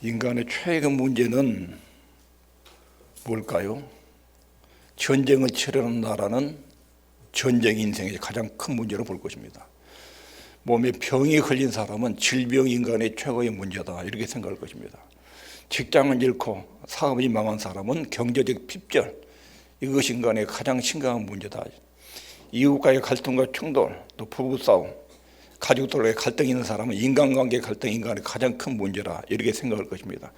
인간의 최근 문제는 뭘까요? 전쟁을 치르는 나라는 전쟁 인생의 가장 큰 문제로 볼 것입니다. 몸에 병이 걸린 사람은 질병이 인간의 최고의 문제다 이렇게 생각할 것입니다. 직장을 잃고 사업이 망한 사람은 경제적 핍절, 이것이 인간의 가장 심각한 문제다. 이웃과의 갈등과 충돌, 또 부부싸움, 가족들과의 갈등이 있는 사람은 인간관계 갈등이 인간의 가장 큰 문제라 이렇게 생각할 것입니다.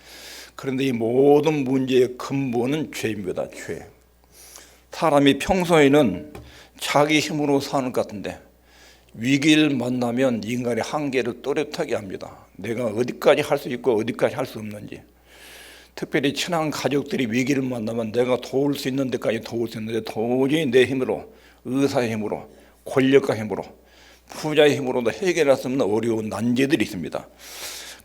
그런데 이 모든 문제의 근본은 죄입니다. 죄. 사람이 평소에는 자기 힘으로 사는 것 같은데 위기를 만나면 인간의 한계를 또렷하게 합니다. 내가 어디까지 할 수 있고 어디까지 할 수 없는지. 특별히 친한 가족들이 위기를 만나면 내가 도울 수 있는 데까지 도울 수 있는데 도저히 내 힘으로, 의사의 힘으로, 권력과 힘으로, 부자의 힘으로도 해결할 수 없는 어려운 난제들이 있습니다.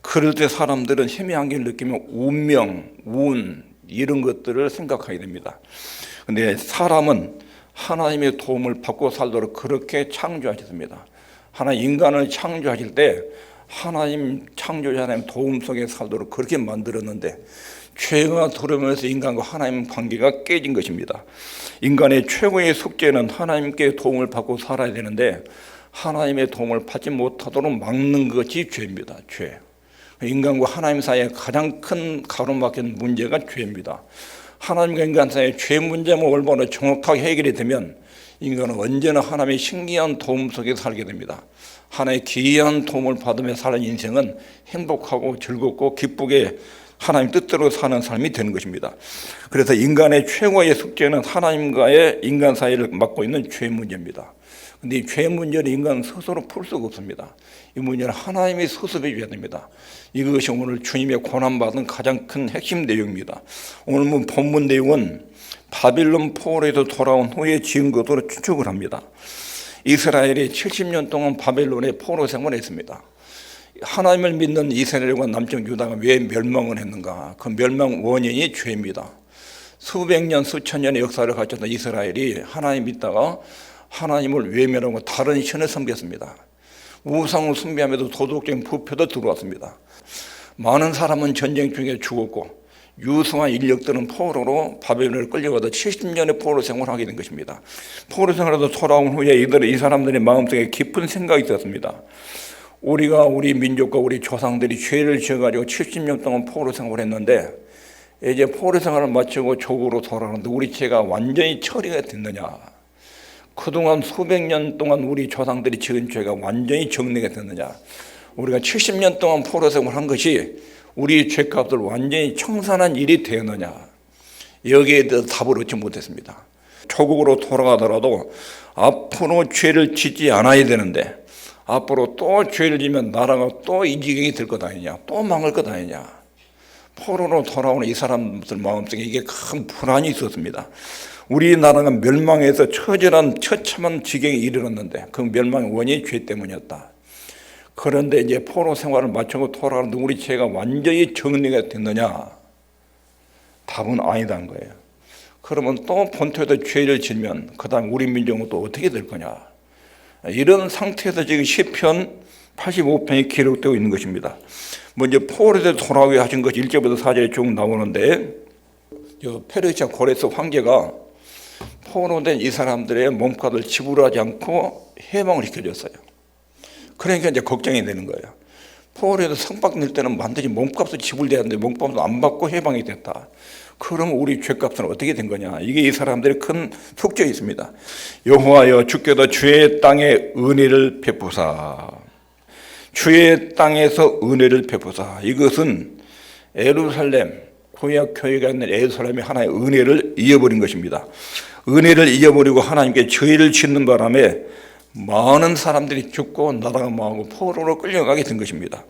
그럴 때 사람들은 힘의 한계를 느끼면 운명, 운 이런 것들을 생각하게 됩니다. 그런데 사람은 하나님의 도움을 받고 살도록 그렇게 창조하셨습니다. 하나님 인간을 창조하실 때 하나님 창조자 하나님 도움 속에 살도록 그렇게 만들었는데 죄가 들어오면서 인간과 하나님 관계가 깨진 것입니다. 인간의 최고의 숙제는 하나님께 도움을 받고 살아야 되는데 하나님의 도움을 받지 못하도록 막는 것이 죄입니다. 죄. 인간과 하나님 사이에 가장 큰 가로막힌 문제가 죄입니다. 하나님과 인간 사이의 죄 문제만 올바로 정확하게 해결이 되면 인간은 언제나 하나님의 신기한 도움 속에 살게 됩니다. 하나님의 기이한 도움을 받으며 사는 인생은 행복하고 즐겁고 기쁘게 하나님 뜻대로 사는 삶이 되는 것입니다. 그래서 인간의 최고의 숙제는 하나님과의 인간 사이를 맡고 있는 죄 문제입니다. 그런데 이 죄 문제는 인간은 스스로 풀 수가 없습니다. 이 문제는 하나님이 수습해 줘야 됩니다. 이것이 오늘 주님의 고난받은 가장 큰 핵심 내용입니다. 오늘 본문 내용은 바빌론 포로에서 돌아온 후에 지은 것으로 추측을 합니다. 이스라엘이 70년 동안 바벨론의 포로 생활을 했습니다. 하나님을 믿는 이스라엘과 남쪽 유다가 왜 멸망을 했는가? 그 멸망 원인이 죄입니다. 수백 년, 수천 년의 역사를 가졌던 이스라엘이 하나님 믿다가 하나님을 외면하고 다른 신을 섬겼습니다. 우상을 숭배하면서 도덕적인 부패도 들어왔습니다. 많은 사람은 전쟁 중에 죽었고 유수한 인력들은 포로로 바벨론을 끌려가다 70년의 포로 생활을 하게 된 것입니다. 포로 생활에서 돌아온 후에 이 사람들의 마음속에 깊은 생각이 있었습니다. 우리가 우리 민족과 우리 조상들이 죄를 지어가지고 70년 동안 포로 생활을 했는데 이제 포로 생활을 마치고 조국으로 돌아가는데 우리 죄가 완전히 처리가 됐느냐? 그동안 수백 년 동안 우리 조상들이 지은 죄가 완전히 정리가 됐느냐? 우리가 70년 동안 포로 생활을 한 것이 우리 죄값을 완전히 청산한 일이 되었느냐? 여기에 대해서 답을 얻지 못했습니다. 조국으로 돌아가더라도 앞으로 죄를 짓지 않아야 되는데 앞으로 또 죄를 지면 나라가 또 이 지경이 될 것 아니냐, 또 망할 것 아니냐. 포로로 돌아오는 이 사람들 마음속에 이게 큰 불안이 있었습니다. 우리나라가 멸망해서 처참한 지경에 이르렀는데 그 멸망의 원인이 죄 때문이었다. 그런데 이제 포로 생활을 마치고 돌아가는데 우리 죄가 완전히 정리가 됐느냐? 답은 아니다는 거예요. 그러면 또 본토에서 죄를 지면 그 다음 우리 민족은 또 어떻게 될 거냐? 이런 상태에서 지금 시편 85편이 기록되고 있는 것입니다. 먼저 포로에서 돌아오게 하신 것이 1절부터 4절에 쭉 나오는데 페르시아 고레스 황제가 포로된 이 사람들의 몸값을 지불하지 않고 해방을 시켜줬어요. 그러니까 이제 걱정이 되는 거예요. 포로에서 성박 낼 때는 반드시 몸값을 지불돼야 하는데 몸값을 안 받고 해방이 됐다. 그럼 우리 죄값은 어떻게 된 거냐? 이게 이 사람들의 큰 숙제에 있습니다. 여호와여 주께서 주의 땅에 은혜를 베푸사. 주의 땅에서 은혜를 베푸사. 이것은 예루살렘 구약 교회가 있는 예루살렘이 하나의 은혜를 잃어버린 것입니다. 은혜를 잃어버리고 하나님께 죄를 짓는 바람에 많은 사람들이 죽고 나라가 망하고 포로로 끌려가게 된 것입니다.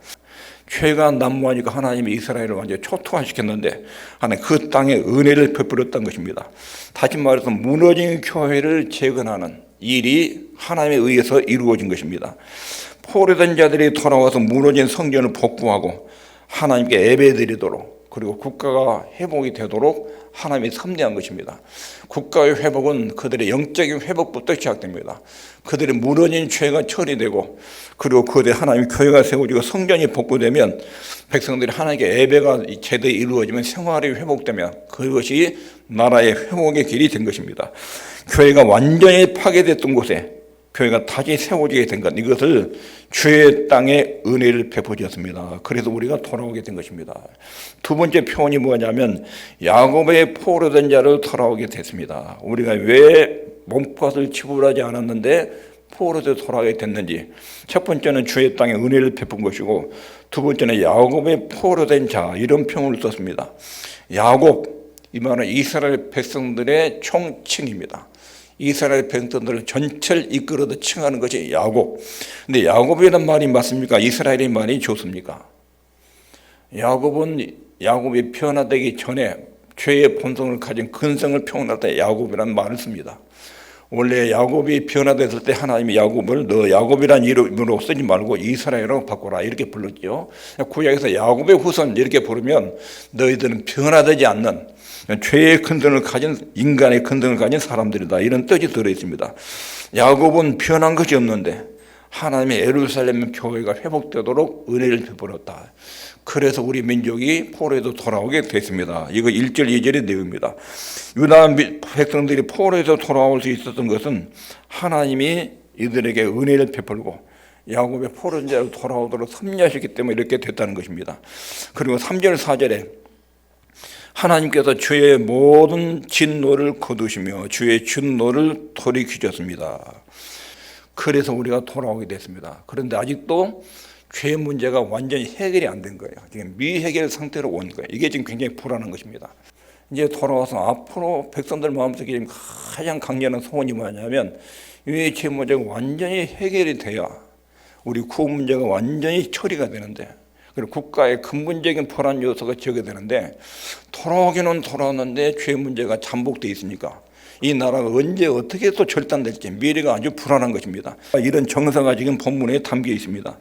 죄가 난무하니까 하나님이 이스라엘을 완전히 초토화시켰는데 하나님 그 땅에 은혜를 베풀었던 것입니다. 다시 말해서 무너진 교회를 재건하는 일이 하나님에 의해서 이루어진 것입니다. 포로된 자들이 돌아와서 무너진 성전을 복구하고 하나님께 예배드리도록 그리고 국가가 회복이 되도록 하나님이 섭리한 것입니다. 국가의 회복은 그들의 영적인 회복부터 시작됩니다. 그들의 무너진 죄가 처리되고, 그리고 그들의 하나님 교회가 세워지고 성전이 복구되면, 백성들이 하나님께 예배가 제대로 이루어지면, 생활이 회복되면 그것이 나라의 회복의 길이 된 것입니다. 교회가 완전히 파괴됐던 곳에 교회가 다시 세워지게 된 것, 이것을 주의 땅에 은혜를 베푸셨습니다. 그래서 우리가 돌아오게 된 것입니다. 두 번째 표현이 뭐냐면 야곱의 포로된 자를 돌아오게 됐습니다. 우리가 왜 몸값을 지불하지 않았는데 포로로 돌아오게 됐는지, 첫 번째는 주의 땅에 은혜를 베푼 것이고, 두 번째는 야곱의 포로된 자, 이런 표현을 썼습니다. 야곱, 이 말은 이스라엘 백성들의 총칭입니다. 이스라엘 백성들을 전체를 이끌어도 칭하는 것이 야곱. 근데 야곱이라는 말이 맞습니까? 이스라엘의 말이 좋습니까? 야곱이 변화되기 전에 죄의 본성을 가진 근성을 표현할 때 야곱이라는 말을 씁니다. 원래 야곱이 변화됐을 때 하나님이 야곱을 너 야곱이라는 이름으로 쓰지 말고 이스라엘로 바꿔라 이렇게 불렀죠. 구약에서 야곱의 후손 이렇게 부르면 너희들은 변화되지 않는 죄의 근성을 가진 인간의 근성을 가진 사람들이다, 이런 뜻이 들어있습니다. 야곱은 변한 것이 없는데 하나님의 예루살렘 교회가 회복되도록 은혜를 베풀었다. 그래서 우리 민족이 포로에서 돌아오게 됐습니다. 이거 1절 2절의 내용입니다. 유다 백성들이 포로에서 돌아올 수 있었던 것은 하나님이 이들에게 은혜를 베풀고 야곱의 포로인 자로 돌아오도록 섭리하셨기 때문에 이렇게 됐다는 것입니다. 그리고 3절 4절에 하나님께서 주의 모든 진노를 거두시며 주의 진노를 돌이키셨습니다. 그래서 우리가 돌아오게 됐습니다. 그런데 아직도 죄 문제가 완전히 해결이 안 된 거예요. 지금 미해결 상태로 온 거예요. 이게 지금 굉장히 불안한 것입니다. 이제 돌아와서 앞으로 백성들 마음속에 지금 가장 강렬한 소원이 뭐냐면 이 죄 문제가 완전히 해결이 돼야 우리 구원 문제가 완전히 처리가 되는데, 그리고 국가의 근본적인 불안 요소가 제거되는데, 돌아오기는 돌아왔는데 죄 문제가 잠복되어 있으니까 이 나라가 언제 어떻게 또 절단될지 미래가 아주 불안한 것입니다. 이런 정서가 지금 본문에 담겨 있습니다.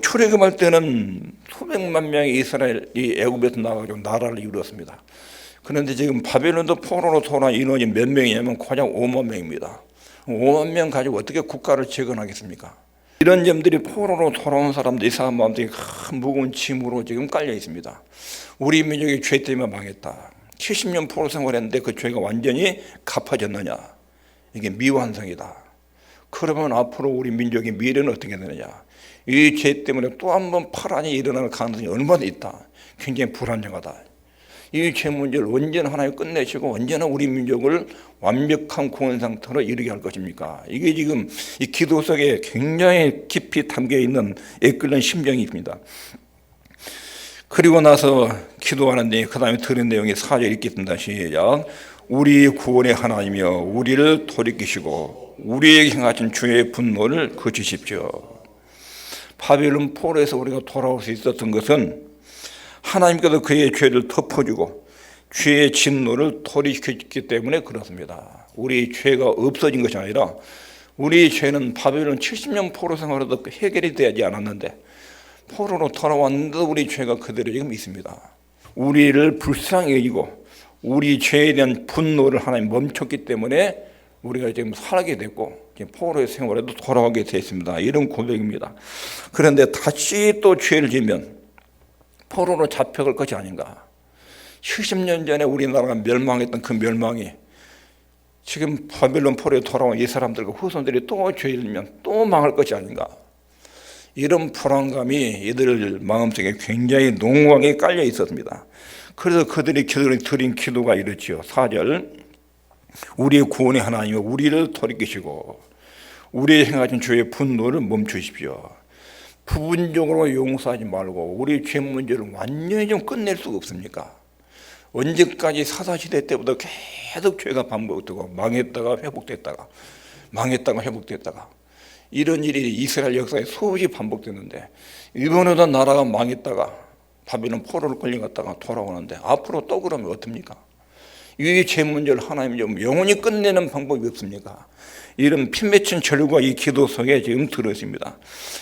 출애굽할 때는 수백만 명의 이스라엘이 애굽에서 나가지고 나라를 이루었습니다. 그런데 지금 바벨론도 포로로 돌아온 인원이 몇 명이냐면 고작 5만 명입니다. 5만 명 가지고 어떻게 국가를 재건하겠습니까? 이런 점들이 포로로 돌아온 사람들, 이 사람 마음속에 큰 무거운 짐으로 지금 깔려 있습니다. 우리 민족이 죄 때문에 망했다. 70년 포로 생활했는데 그 죄가 완전히 갚아졌느냐? 이게 미완성이다. 그러면 앞으로 우리 민족의 미래는 어떻게 되느냐? 이 죄 때문에 또 한 번 파란이 일어날 가능성이 얼마나 있다. 굉장히 불안정하다. 이 죄 문제를 언제나 하나님 끝내시고 언제나 우리 민족을 완벽한 구원 상태로 이르게 할 것입니까? 이게 지금 이 기도 속에 굉장히 깊이 담겨 있는 애끓는 심정입니다. 그리고 나서 기도하는데 그 다음에 들은 내용이 4절 읽겠습니다. 시작. 우리 구원의 하나님이여 우리를 돌이키시고 우리에게 행하신 주의 분노를 그치십시오. 바벨론 포로에서 우리가 돌아올 수 있었던 것은 하나님께서 그의 죄를 덮어주고 죄의 진노를 돌이켰기 때문에 그렇습니다. 우리 죄가 없어진 것이 아니라 우리 죄는 바벨론 70년 포로 생활에도 해결이 되지 않았는데 포로로 돌아왔는데도 우리 죄가 그대로 지금 있습니다. 우리를 불쌍히 여기고 우리 죄에 대한 분노를 하나님 멈췄기 때문에 우리가 지금 살게 됐고 포로의 생활에도 돌아오게 됐습니다. 이런 고백입니다. 그런데 다시 또 죄를 지면 포로로 잡혀갈 것이 아닌가. 70년 전에 우리나라가 멸망했던 그 멸망이 지금 바벨론 포로에 돌아온 이 사람들과 후손들이 또 죄를 지면 또 망할 것이 아닌가. 이런 불안감이 이들 마음속에 굉장히 농후하게 깔려 있었습니다. 그래서 그들이 드린 기도가 이렇지요. 4절. 우리의 구원의 하나님이여 우리를 돌이키시고 우리의 행하신 주의 분노를 멈추십시오. 부분적으로 용서하지 말고 우리 죄 문제를 완전히 좀 끝낼 수가 없습니까? 언제까지 사사시대 때부터 계속 죄가 반복되고 망했다가 회복됐다가 망했다가 회복됐다가 이런 일이 이스라엘 역사에 수없이 반복됐는데 이번에도 나라가 망했다가 바벨론 포로를 끌려갔다가 돌아오는데 앞으로 또 그러면 어떻습니까? 이 죄 문제를 하나님이 좀 영원히 끝내는 방법이 없습니까? 이런 피 맺힌 절과 이 기도 속에 지금 들어있습니다.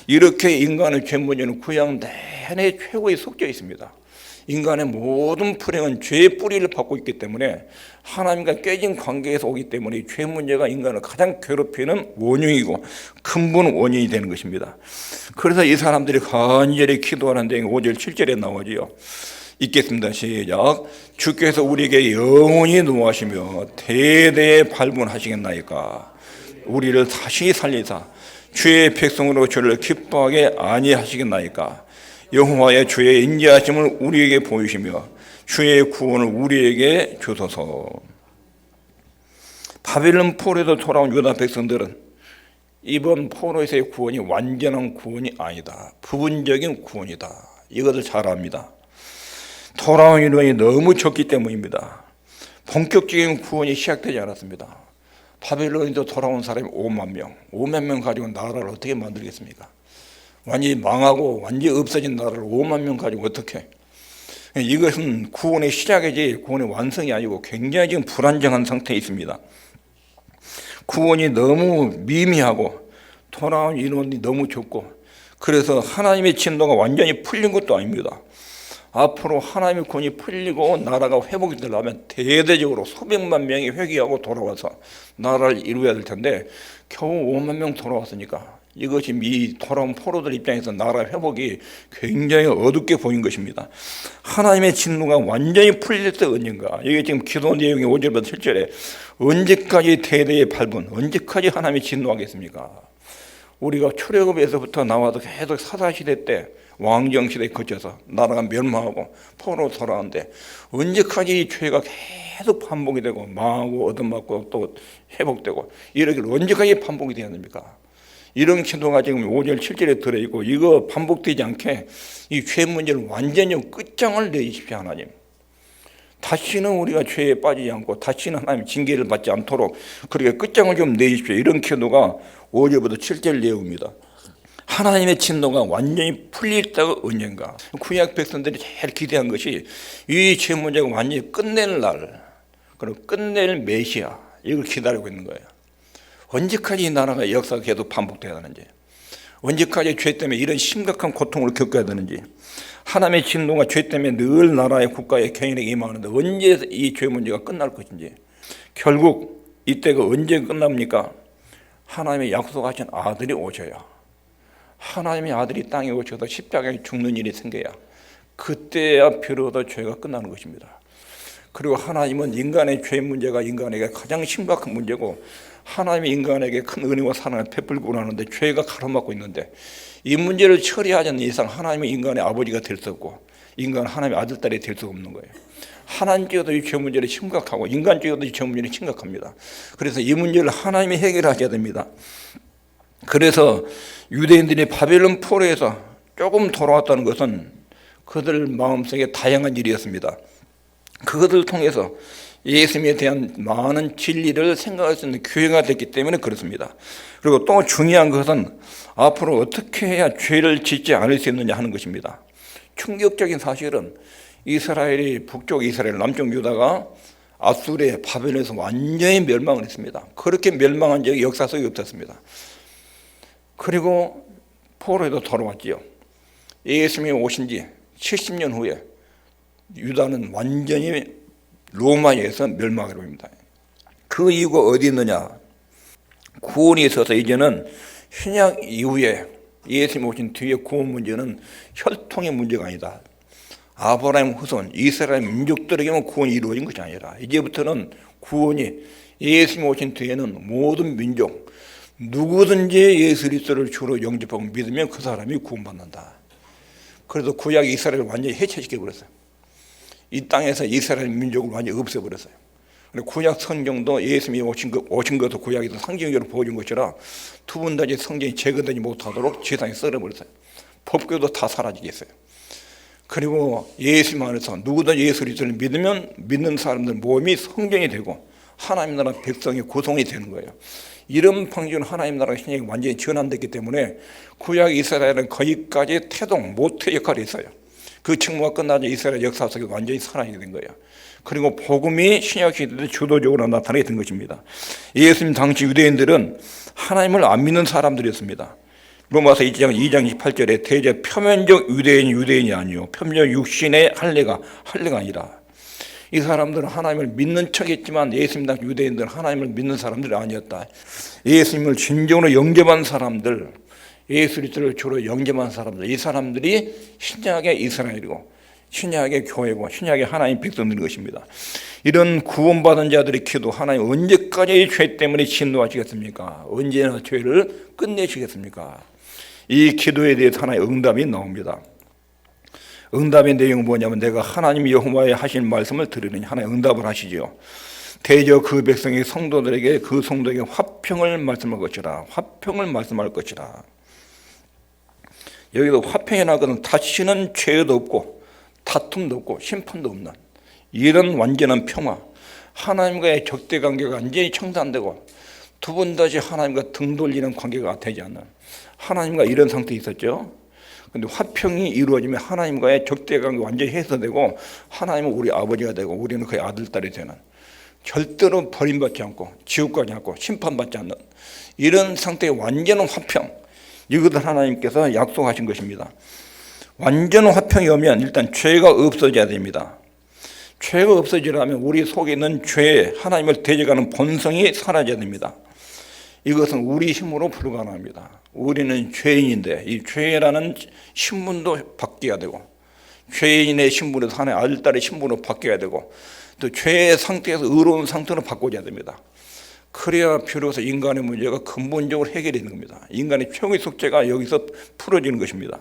이렇게 인간의 죄 문제는 구약 내내 최고에 속져 있습니다. 인간의 모든 불행은 죄의 뿌리를 받고 있기 때문에 하나님과 깨진 관계에서 오기 때문에 이 죄 문제가 인간을 가장 괴롭히는 원흉이고 근본 원인이 되는 것입니다. 그래서 이 사람들이 간절히 기도하는데 5절 7절에 나오지요. 읽겠습니다. 시작. 주께서 우리에게 영원히 노하시며 대대에 발문하시겠나이까. 우리를 다시 살리사 주의 백성으로 저를 기뻐하게 아니하시겠나이까. 여호와의 주의 인자하심을 우리에게 보이시며 주의 구원을 우리에게 주소서. 바벨론 포로에서 돌아온 유다 백성들은 이번 포로에서의 구원이 완전한 구원이 아니다. 부분적인 구원이다. 이것을 잘 압니다. 돌아온 인원이 너무 적기 때문입니다. 본격적인 구원이 시작되지 않았습니다. 바벨론에서 돌아온 사람이 5만 명, 5만 명 가지고 나라를 어떻게 만들겠습니까? 완전히 망하고 완전히 없어진 나라를 5만 명 가지고 어떻게? 이것은 구원의 시작이지 구원의 완성이 아니고 굉장히 지금 불안정한 상태에 있습니다. 구원이 너무 미미하고 돌아온 인원이 너무 적고 그래서 하나님의 진노가 완전히 풀린 것도 아닙니다. 앞으로 하나님의 구원이 풀리고 나라가 회복이 되려면 대대적으로 수백만 명이 회개하고 돌아와서 나라를 이루어야 될 텐데 겨우 5만 명 돌아왔으니까 이것이 이 돌아온 포로들 입장에서 나라 회복이 굉장히 어둡게 보인 것입니다. 하나님의 진노가 완전히 풀릴 때 언젠가, 이게 지금 기도 내용이 5절부터 7절에 언제까지 대대의 발분, 언제까지 하나님이 진노하겠습니까? 우리가 출애굽에서부터 나와서 계속 사사시대 때 왕정시대에 거쳐서 나라가 멸망하고 포로로 돌아오는데 언제까지 이 죄가 계속 반복이 되고 망하고 얻어맞고 또 회복되고 이러길 언제까지 반복이 되어야 됩니까? 이런 기도가 지금 5절 7절에 들어있고 이거 반복되지 않게 이 죄 문제를 완전히 끝장을 내주십시오. 하나님, 다시는 우리가 죄에 빠지지 않고 다시는 하나님 징계를 받지 않도록 그렇게 끝장을 좀 내주십시오. 이런 기도가 5절부터 7절 내용입니다. 하나님의 진노가 완전히 풀릴 때가 언젠가. 구약 백성들이 제일 기대한 것이 이 죄 문제가 완전히 끝낼 날, 그리고 끝낼 메시아, 이걸 기다리고 있는 거예요. 언제까지 이 나라가 역사가 계속 반복돼야 하는지, 언제까지 죄 때문에 이런 심각한 고통을 겪어야 되는지, 하나님의 진노가 죄 때문에 늘 나라의 국가의 개인에게 임하는데 언제 이 죄 문제가 끝날 것인지, 결국 이때가 언제 끝납니까? 하나님의 약속하신 아들이 오셔야, 하나님의 아들이 땅에 오셔서 십자가에 죽는 일이 생겨야 그때야 비로소 죄가 끝나는 것입니다. 그리고 하나님은 인간의 죄 문제가 인간에게 가장 심각한 문제고 하나님이 인간에게 큰 은혜와 사랑을 베풀고 하는데 죄가 가로막고 있는데 이 문제를 처리하지 않는 이상 하나님은 인간의 아버지가 될 수 없고 인간은 하나님의 아들, 딸이 될 수 없는 거예요. 하나님 쪽에도 이 죄 문제는 심각하고 인간 쪽에도 이 죄 문제는 심각합니다. 그래서 이 문제를 하나님이 해결하셔야 됩니다. 그래서 유대인들이 바벨론 포로에서 조금 돌아왔다는 것은 그들 마음속에 다양한 일이었습니다. 그것을 통해서 예수님에 대한 많은 진리를 생각할 수 있는 기회가 됐기 때문에 그렇습니다. 그리고 또 중요한 것은 앞으로 어떻게 해야 죄를 짓지 않을 수 있느냐 하는 것입니다. 충격적인 사실은 이스라엘이 북쪽 이스라엘, 남쪽 유다가 아수르의 바벨론에서 완전히 멸망을 했습니다. 그렇게 멸망한 적이 역사 속에 없었습니다. 그리고 포로에도 돌아왔지요. 예수님이 오신 지 70년 후에 유다는 완전히 로마에 의해서 멸망을 합니다. 그 이유가 어디 있느냐? 구원이 있어서 이제는 신약 이후에 예수님 오신 뒤에 구원 문제는 혈통의 문제가 아니다. 아브라함 후손 이스라엘 민족들에게만 구원이 이루어진 것이 아니라 이제부터는 구원이 예수님 오신 뒤에는 모든 민족 누구든지 예수 그리스도를 주로 영접하고 믿으면 그 사람이 구원받는다. 그래서 구약 이스라엘을 완전히 해체시켜버렸어요. 이 땅에서 이스라엘 민족을 완전히 없애버렸어요. 구약 성경도 예수님이 오신 것도 구약에서 상징적으로 보여준 것이라 두 분 다 성경이 제거되지 못하도록 지상에 썰어버렸어요. 법궤도 다 사라지겠어요. 그리고 예수님 안에서 누구든지 예수 그리스도를 믿으면 믿는 사람들 몸이 성전이 되고 하나님 나라 백성의 구성이 되는 거예요. 이런 방식으로 하나님 나라가 신약이 완전히 전환됐기 때문에 구약 이스라엘은 거기까지 태동, 모태 역할이 있어요. 그 직무가 끝나자 이스라엘 역사 속에 완전히 살아나게 된 거예요. 그리고 복음이 신약 시대에 주도적으로 나타나게 된 것입니다. 예수님 당시 유대인들은 하나님을 안 믿는 사람들이었습니다. 로마서 2장 28절에 대제 표면적 유대인이 아니요 표면적 육신의 할례가 아니라, 이 사람들은 하나님을 믿는 척했지만 예수님당 유대인들은 하나님을 믿는 사람들이 아니었다. 예수님을 진정으로 영접한 사람들, 예수 그리스도를 주로 영접한 사람들, 이 사람들이 신약의 이스라엘이고 신약의 교회고 신약의 하나님 백성들인 것입니다. 이런 구원받은 자들의 기도, 하나님 언제까지 죄 때문에 진노하시겠습니까? 언제나 죄를 끝내시겠습니까? 이 기도에 대해서 하나의 응답이 나옵니다. 응답의 내용은 뭐냐면, 내가 하나님 여호와의 하신 말씀을 들으니, 하나님 응답을 하시죠. 대저 그 백성의 성도들에게, 그 성도에게 화평을 말씀할 것이라. 화평을 말씀할 것이라. 여기도 화평이라는 것은 다시는 죄도 없고 다툼도 없고 심판도 없는 이런 완전한 평화, 하나님과의 적대 관계가 완전히 청산되고 두 번 다시 하나님과 등 돌리는 관계가 되지 않는, 하나님과 이런 상태에 있었죠. 근데 화평이 이루어지면 하나님과의 적대관계가 완전히 해소되고 하나님은 우리 아버지가 되고 우리는 그의 아들, 딸이 되는, 절대로 버림받지 않고 지옥 가지 않고 심판받지 않는 이런 상태의 완전한 화평, 이것을 하나님께서 약속하신 것입니다. 완전한 화평이 오면 일단 죄가 없어져야 됩니다. 죄가 없어지려면 우리 속에 있는 죄, 하나님을 대적하는 본성이 사라져야 됩니다. 이것은 우리 힘으로 불가능합니다. 우리는 죄인인데 이 죄라는 신분도 바뀌어야 되고, 죄인의 신분에서 하나의 아들, 딸의 신분으로 바뀌어야 되고, 또 죄의 상태에서 의로운 상태로 바꿔줘야 됩니다. 그래야 비로소 인간의 문제가 근본적으로 해결되는 겁니다. 인간의 최고의 숙제가 여기서 풀어지는 것입니다.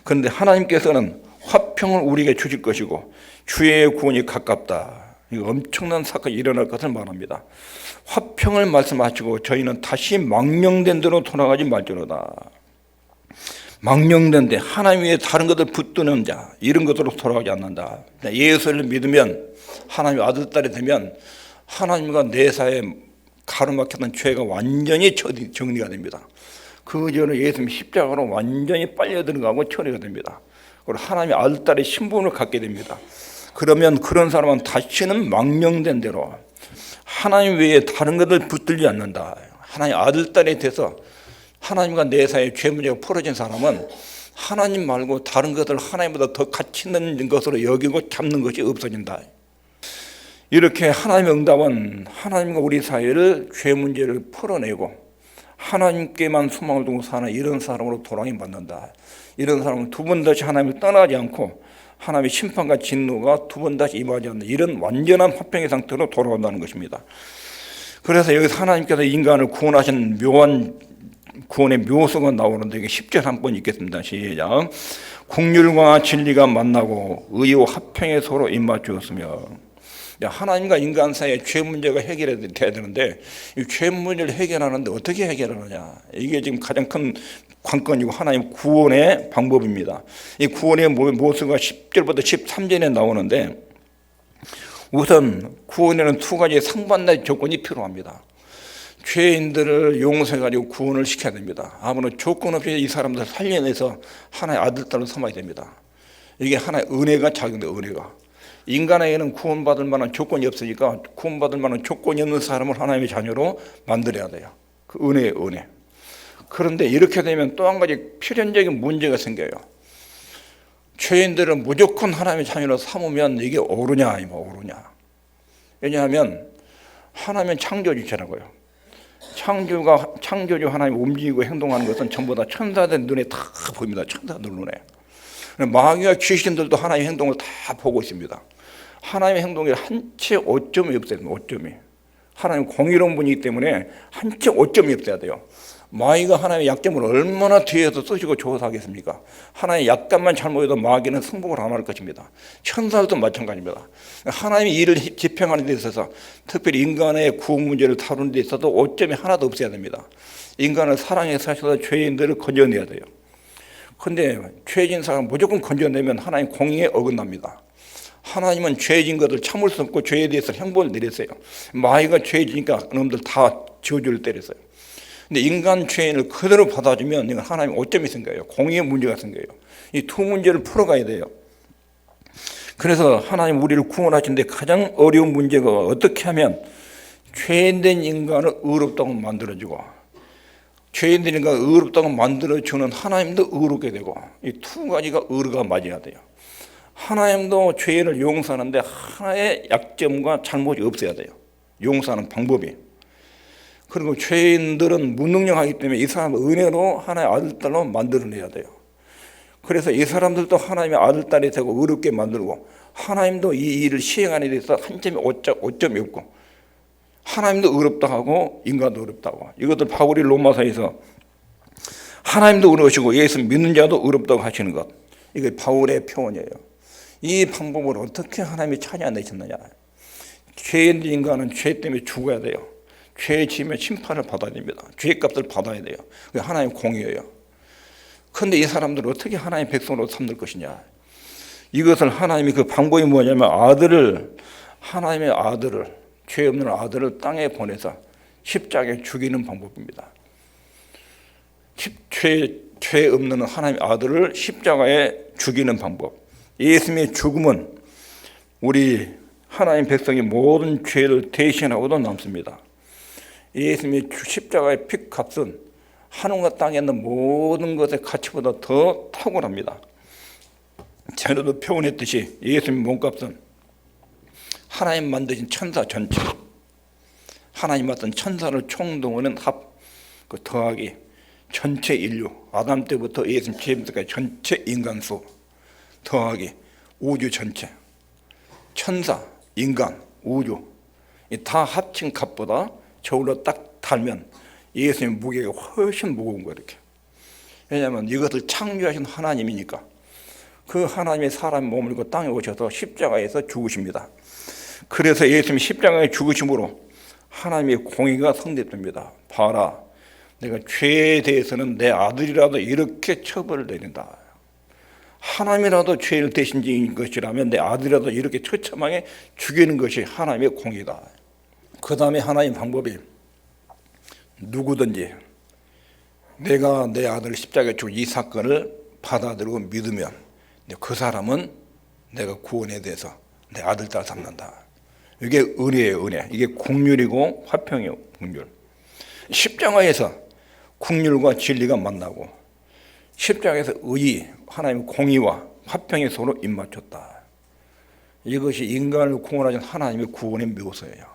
그런데 하나님께서는 화평을 우리에게 주실 것이고 주의 구원이 가깝다, 이거 엄청난 사건이 일어날 것을 말합니다. 화평을 말씀하시고 저희는 다시 망령된 대로 돌아가지 말지로다. 망령된 데, 하나님 위에 다른 것을 붙드는 자, 이런 것으로 돌아가지 않는다. 예수를 믿으면, 하나님의 아들, 딸이 되면 하나님과 내 사이에 가로막혔던 죄가 완전히 정리가 됩니다. 그 전에 예수님 십자가로 완전히 빨려 들어가고 처리가 됩니다. 그리고 하나님의 아들, 딸의 신분을 갖게 됩니다. 그러면 그런 사람은 다시는 망령된 대로 하나님 외에 다른 것을 붙들지 않는다. 하나님 아들, 딸이 돼서 하나님과 내 사이의 죄 문제가 풀어진 사람은 하나님 말고 다른 것을 하나님보다 더 가치 있는 것으로 여기고 잡는 것이 없어진다. 이렇게 하나님의 응답은 하나님과 우리 사이를 죄 문제를 풀어내고 하나님께만 소망을 두고 사는 이런 사람으로 도랑이 받는다. 이런 사람은 두 번 다시 하나님을 떠나지 않고 하나님의 심판과 진노가 두 번 다시 임하지 않는 이런 완전한 화평의 상태로 돌아온다는 것입니다. 그래서 여기서 하나님께서 인간을 구원하신 묘한 구원의 묘소가 나오는데, 이게 10절 한번 읽겠습니다. 시작. 긍휼과 진리가 만나고 의와 화평의 서로 입맞추었으며. 하나님과 인간 사이의 죄 문제가 해결돼야 되는데, 이 죄 문제를 해결하는데 어떻게 해결하느냐, 이게 지금 가장 큰 관건이고 하나님 구원의 방법입니다. 이 구원의 모습가 10절부터 13절에 나오는데, 우선 구원에는 두 가지 상반된 조건이 필요합니다. 죄인들을 용서해가지고 구원을 시켜야 됩니다. 아무런 조건 없이 이 사람들 살려내서 하나의 아들, 딸을 삼아야 됩니다. 이게 하나의 은혜가 작용돼, 은혜가. 인간에게는 구원받을 만한 조건이 없으니까 구원받을 만한 조건이 없는 사람을 하나님의 자녀로 만들어야 돼요. 그 은혜의 은혜. 그런데 이렇게 되면 또 한 가지 필연적인 문제가 생겨요. 죄인들은 무조건 하나님의 자녀로 삼으면 이게 옳으냐, 옳으냐. 왜냐하면 하나님은 창조주시라고요. 창조주 하나님 움직이고 행동하는 것은 전부 다 천사들 눈에 다 보입니다. 천사들 눈에. 마귀와 귀신들도 하나님의 행동을 다 보고 있습니다. 하나님의 행동에 한 채 오점이 없어야 돼요. 오점이. 하나님 공의로운 분이기 때문에 한 채 오점이 없어야 돼요. 마귀가 하나님의 약점을 얼마나 뒤에서 쓰시고 조사하겠습니까? 하나님의 약점만 잘못해도 마귀는 승복을 안 할 것입니다. 천사들도 마찬가지입니다. 하나님의 일을 집행하는 데 있어서, 특별히 인간의 구원 문제를 다루는 데 있어서 오점이 하나도 없어야 됩니다. 인간을 사랑해서 하셔서 죄인들을 건져내야 돼요. 그런데 죄진 사람 무조건 건져내면 하나님 공의에 어긋납니다. 하나님은 죄진 것을 참을 수 없고 죄에 대해서 형벌을 내렸어요. 마귀가 죄지니까 그놈들 다 저주를 때렸어요. 근데 인간 죄인을 그대로 받아주면 이건 하나님 오점이 생겨요. 공의의 문제가 생겨요. 이 두 문제를 풀어가야 돼요. 그래서 하나님 우리를 구원하시는데 가장 어려운 문제가 어떻게 하면 죄인된 인간을 의롭다고 만들어주고 죄인들인가 의롭다고 만들어주는 하나님도 의롭게 되고, 이 두 가지가 의로가 맞아야 돼요. 하나님도 죄인을 용서하는데 하나의 약점과 잘못이 없어야 돼요. 용서하는 방법이. 그리고 죄인들은 무능력하기 때문에 이 사람을 은혜로 하나의 아들딸로 만들어내야 돼요. 그래서 이 사람들도 하나님의 아들딸이 되고 의롭게 만들고, 하나님도 이 일을 시행하는 데 있어서 한 점이 오점이 없고, 하나님도 의롭다 하고 인간도 의롭다고. 이것들 바울이 로마서에서 하나님도 의로우시고 예수 믿는 자도 의롭다고 하시는 것, 이게 바울의 표현이에요. 이 방법을 어떻게 하나님이 찾아내셨느냐. 죄인 인간은 죄 때문에 죽어야 돼요. 죄 지으면 심판을 받아야 됩니다. 죄값을 받아야 돼요. 그게 하나님 공의예요. 그런데 이 사람들을 어떻게 하나님의 백성으로 삼을 것이냐. 이것을 하나님이 그 방법이 뭐냐면 하나님의 아들을, 죄 없는 아들을 땅에 보내서 십자가에 죽이는 방법입니다. 죄 없는 하나님의 아들을 십자가에 죽이는 방법. 예수님의 죽음은 우리 하나님 백성의 모든 죄를 대신하고도 남습니다. 예수님의 십자가의 피값은 하늘과 땅에 있는 모든 것의 가치보다 더 탁월합니다. 전에도 표현했듯이 예수님의 몸값은 하나님 만드신 천사 전체, 하나님 맡은 천사를 총동원한 더하기 전체 인류, 아담 때부터 예수님 제임스까지 전체 인간수 더하기 우주 전체, 천사, 인간, 우주 다 합친 값보다 저울로 딱 달면 예수님의 무게가 훨씬 무거운 거예요. 이렇게. 왜냐하면 이것을 창조하신 하나님이니까. 그 하나님의 사람 몸을 입고 땅에 오셔서 십자가에서 죽으십니다. 그래서 예수님이 십자가에 죽으심으로 하나님의 공의가 성립됩니다. 봐라, 내가 죄에 대해서는 내 아들이라도 이렇게 처벌을 내린다. 하나님이라도 죄를 대신 지은 것이라면 내 아들이라도 이렇게 처참하게 죽이는 것이 하나님의 공의다. 그 다음에 하나님 방법이 누구든지 내가 내 아들을 십자가에 죽은 이 사건을 받아들이고 믿으면 그 사람은 내가 구원에 대해서 내 아들 딸 삼는다. 이게 은혜예요, 은혜. 이게 긍휼이고 화평이에요, 긍휼. 십자가에서 긍휼과 진리가 만나고, 십자가에서 의의, 하나님의 공의와 화평이 서로 입맞췄다. 이것이 인간을 구원하신 하나님의 구원의 묘사예요.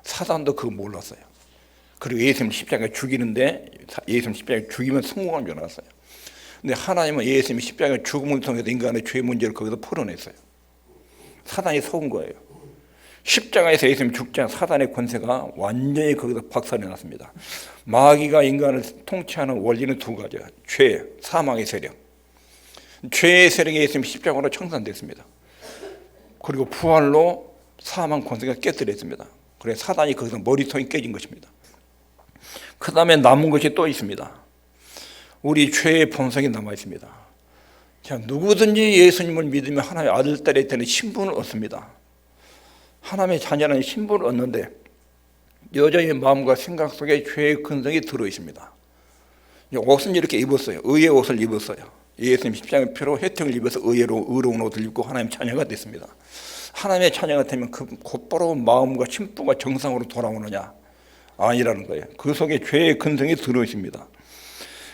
사단도 그거 몰랐어요. 그리고 예수님 십자가에 죽이는데, 예수님 십자가에 죽이면 성공한 줄 알았어요. 근데 하나님은 예수님이 십자가의 죽음을 통해서 인간의 죄 문제를 거기서 풀어냈어요. 사단이 속은 거예요. 십자가에서 예수님 죽지 않은 사단의 권세가 완전히 거기서 박살이 났습니다. 마귀가 인간을 통치하는 원리는 두 가지예요. 죄, 사망의 세력. 죄의 세력이 예수님 십자가로 청산됐습니다. 그리고 부활로 사망 권세가 깨뜨렸습니다. 그래서 사단이 거기서 머리통이 깨진 것입니다. 그 다음에 남은 것이 또 있습니다. 우리 죄의 본성이 남아 있습니다. 자, 누구든지 예수님을 믿으면 하나님의 아들, 딸이 되는 신분을 얻습니다. 하나님의 자녀라는 신분을 얻는데 여전히 마음과 생각 속에 죄의 근성이 들어있습니다. 옷은 이렇게 입었어요. 의의 옷을 입었어요. 예수님 십자가의 피로 혜택을 입어서 의로운 옷을 입고 하나님의 자녀가 됐습니다. 하나님의 자녀가 되면 그 곧바로 마음과 심부가 정상으로 돌아오느냐? 아니라는 거예요. 그 속에 죄의 근성이 들어있습니다.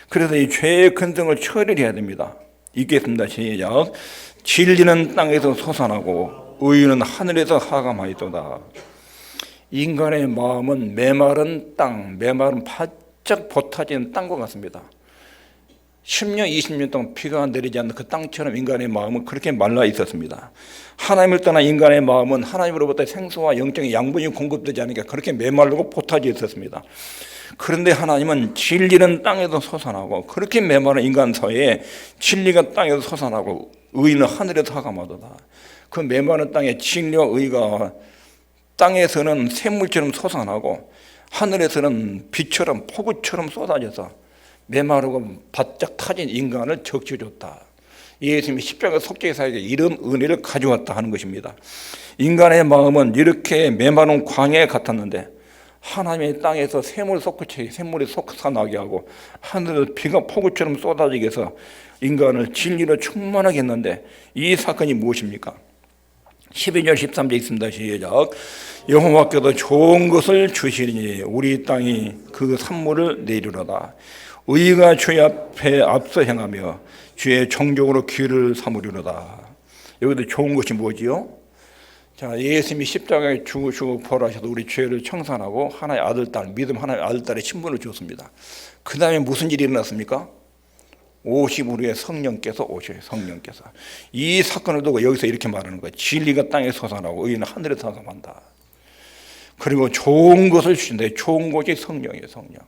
그래서 이 죄의 근성을 처리해야 됩니다. 읽겠습니다. 시작. 진리는 땅에서 솟아나고 의는 하늘에서 하감하였도다. 인간의 마음은 메마른 땅, 메마른 바짝 버타진 땅과 같습니다. 10년, 20년 동안 비가 내리지 않는 그 땅처럼 인간의 마음은 그렇게 말라 있었습니다. 하나님을 떠난 인간의 마음은 하나님으로부터 생수와 영적인 양분이 공급되지 않으니까 그렇게 메마르고 포타져 있었습니다. 그런데 하나님은 진리는 땅에서 솟아나고, 그렇게 메마른 인간 사회에 진리가 땅에서 솟아나고 의는 하늘에서 하감하도다. 그 메마른 땅에 진리와 의가 땅에서는 샘물처럼 솟아나고 하늘에서는 빛처럼 폭우처럼 쏟아져서 메마르고 바짝 타진 인간을 적셔줬다. 예수님이 십자가 속죄사에게 이런 은혜를 가져왔다 하는 것입니다. 인간의 마음은 이렇게 메마른 광야에 같았는데 하나님의 땅에서 샘물이 솟아나게 하고 하늘에서 비가 폭우처럼 쏟아지게 해서 인간을 진리로 충만하게 했는데, 이 사건이 무엇입니까? 12절 13절 있습니다. 시작. 여호와께서 좋은 것을 주시리니 우리 땅이 그 산물을 내리로다. 의가 주의 앞에 앞서 행하며 주의 정적으로 귀를 삼으리로다. 여기도 좋은 것이 뭐지요? 자, 예수님이 십자가에 죽으시고 부활하셔서 우리 죄를 청산하고 하나의 아들, 딸, 믿음 하나의 아들, 딸의 신분을 주었습니다. 그 다음에 무슨 일이 일어났습니까? 오십 우리의 성령께서 오셔요. 성령께서. 이 사건을 두고 여기서 이렇게 말하는 거예요. 진리가 땅에 솟아나고 의인은 하늘에 솟아난다. 그리고 좋은 것을 주신다. 좋은 것이 성령이에요. 성령.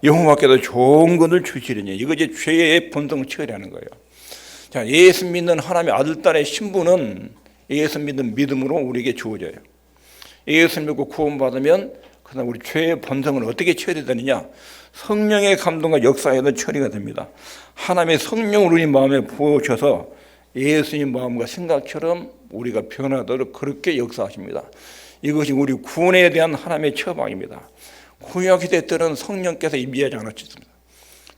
여호와께서 좋은 것을 주시리니 이것이 죄의 본성을 처리하는 거예요. 자, 예수 믿는 하나님의 아들, 딸의 신분은 예수 믿는 믿음으로 우리에게 주어져요. 예수 믿고 구원받으면 그다음 우리 죄의 본성은 어떻게 처리되느냐? 성령의 감동과 역사에도 처리가 됩니다. 하나님의 성령을 우리 마음에 부어주셔서 예수님 마음과 생각처럼 우리가 변하도록 그렇게 역사하십니다. 이것이 우리 구원에 대한 하나님의 처방입니다. 구약시대 때는 성령께서 임재하지 않았습니다.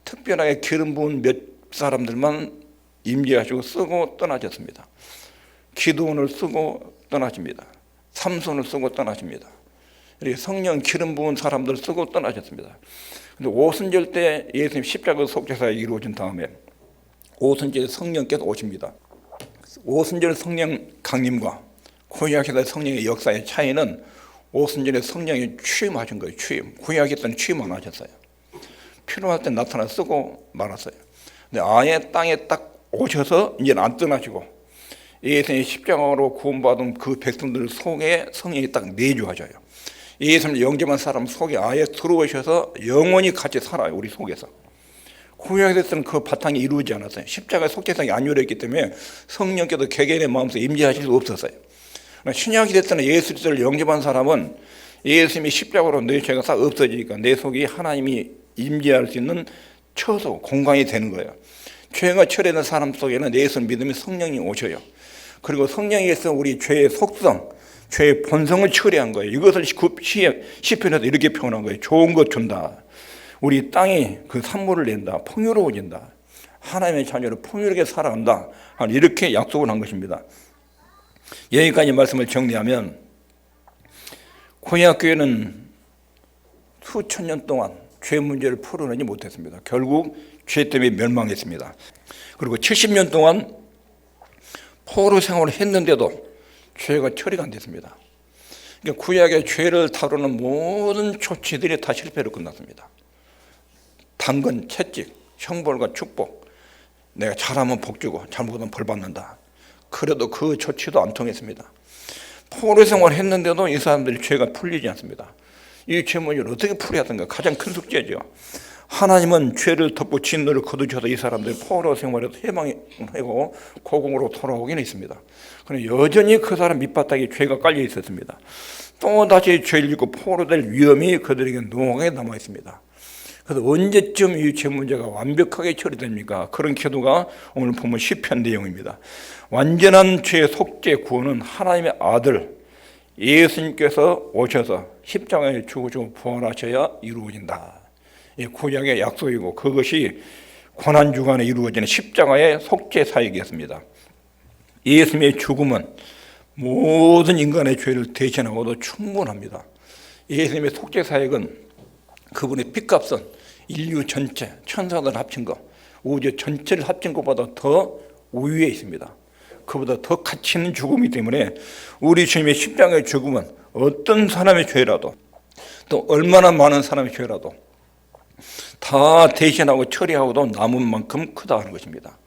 특별하게 기름 부은 몇 사람들만 임재하시고 쓰고 떠나셨습니다. 기도원을 쓰고 떠나십니다. 삼손을 쓰고 떠나십니다. 성령 기름 부은 사람들 쓰고 떠나셨습니다. 근데 오순절 때 예수님 십자가 속죄사가 이루어진 다음에 오순절에 성령께서 오십니다. 오순절 성령 강림과 구약시대 성령의 역사의 차이는 오순절에 성령이 취임하신 거예요. 취임. 구약시대는 취임 안 하셨어요. 필요할 때 나타나 쓰고 말았어요. 근데 아예 땅에 딱 오셔서 이제는 안 떠나시고 예수님의 십자가로 구원받은 그 백성들 속에 성령이 딱 내주하셔요. 예수님 영접한 사람 속에 아예 들어오셔서 영원히 같이 살아요. 우리 속에서. 구약에서는 그 바탕이 이루어지지 않았어요. 십자가의 속죄상이 안 이루어졌기 때문에 성령께서 개개인의 마음속에 임재하실 수 없었어요. 신약시대 때는 예수 그리스도를 영접한 사람은 예수님이 십자가로 내 죄가 싹 없어지니까 내 속에 하나님이 임재할 수 있는 처소, 공간이 되는 거예요. 죄가 처리된 사람 속에는 예수를 믿으면 성령이 오셔요. 그리고 성령에서 우리 죄의 속성, 죄의 본성을 처리한 거예요. 이것을 시편에서 이렇게 표현한 거예요. 좋은 것 준다. 우리 땅이 그 산물을 낸다. 풍요로워진다. 하나님의 자녀로 풍요롭게 살아간다. 이렇게 약속을 한 것입니다. 여기까지 말씀을 정리하면 구약교회는 수천 년 동안 죄 문제를 풀어내지 못했습니다. 결국 죄 때문에 멸망했습니다. 그리고 70년 동안 포로 생활을 했는데도 죄가 처리가 안 됐습니다. 그러니까 구약의 죄를 다루는 모든 조치들이 다 실패로 끝났습니다. 단건, 채찍, 형벌과 축복, 내가 잘하면 복 주고 잘못하면 벌 받는다. 그래도 그 조치도 안 통했습니다. 포로 생활을 했는데도 이 사람들이 죄가 풀리지 않습니다. 이 죄 문제를 어떻게 풀어야 하던가? 가장 큰 숙제죠. 하나님은 죄를 덮고 진노를 거두셔서 이 사람들이 포로 생활에서 해방하고 고공으로 돌아오긴 했습니다. 그런데 여전히 그 사람 밑바닥에 죄가 깔려 있었습니다. 또다시 죄를 짓고 포로될 위험이 그들에게 노하게 남아 있습니다. 그래서 언제쯤 이 죄 문제가 완벽하게 처리됩니까? 그런 기도가 오늘 보면 시편 내용입니다. 완전한 죄 속죄 구원은 하나님의 아들 예수님께서 오셔서 십자가에 죽으시고 부활하셔야 이루어진다. 이 구약의 약속이고 그것이 고난주간에 이루어지는 십자가의 속죄 사역이었습니다. 예수님의 죽음은 모든 인간의 죄를 대신하고도 충분합니다. 예수님의 속죄 사역은 그분의 핏값은 인류 전체, 천사들 합친 것, 우주 전체를 합친 것보다 더 우위에 있습니다. 그보다 더 가치 있는 죽음이기 때문에 우리 주님의 십자가의 죽음은 어떤 사람의 죄라도 또 얼마나 많은 사람의 죄라도 다 대신하고 처리하고도 남은 만큼 크다 하는 것입니다.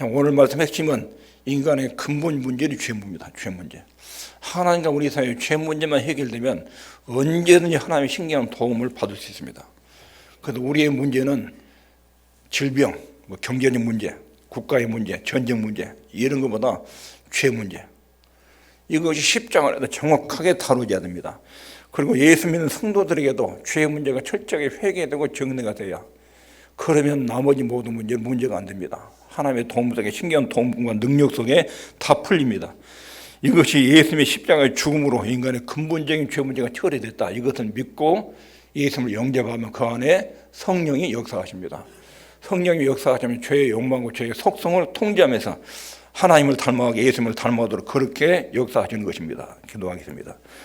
오늘 말씀 핵심은 인간의 근본 문제는 죄 문제입니다. 죄 문제. 하나님과 우리 사이의 죄 문제만 해결되면 언제든지 하나님의 신기한 도움을 받을 수 있습니다. 그래서 우리의 문제는 질병, 경제적 문제, 국가의 문제, 전쟁 문제 이런 것보다 죄 문제. 이것이 십자가에서 정확하게 다루어야 됩니다. 그리고 예수 믿는 성도들에게도 죄 문제가 철저하게 회개되고 정리가 돼야 그러면 나머지 모든 문제가 안 됩니다. 하나님의 도움 속에 신기한 도움과 능력 속에 다 풀립니다. 이것이 예수님의 십자가의 죽음으로 인간의 근본적인 죄 문제가 처리됐다. 이것을 믿고 예수님을 영접하면 그 안에 성령이 역사하십니다. 성령이 역사하시면 죄의 욕망과 죄의 속성을 통제하면서 하나님을 닮아가게 예수님을 닮아가도록 그렇게 역사하시는 것입니다. 기도하겠습니다.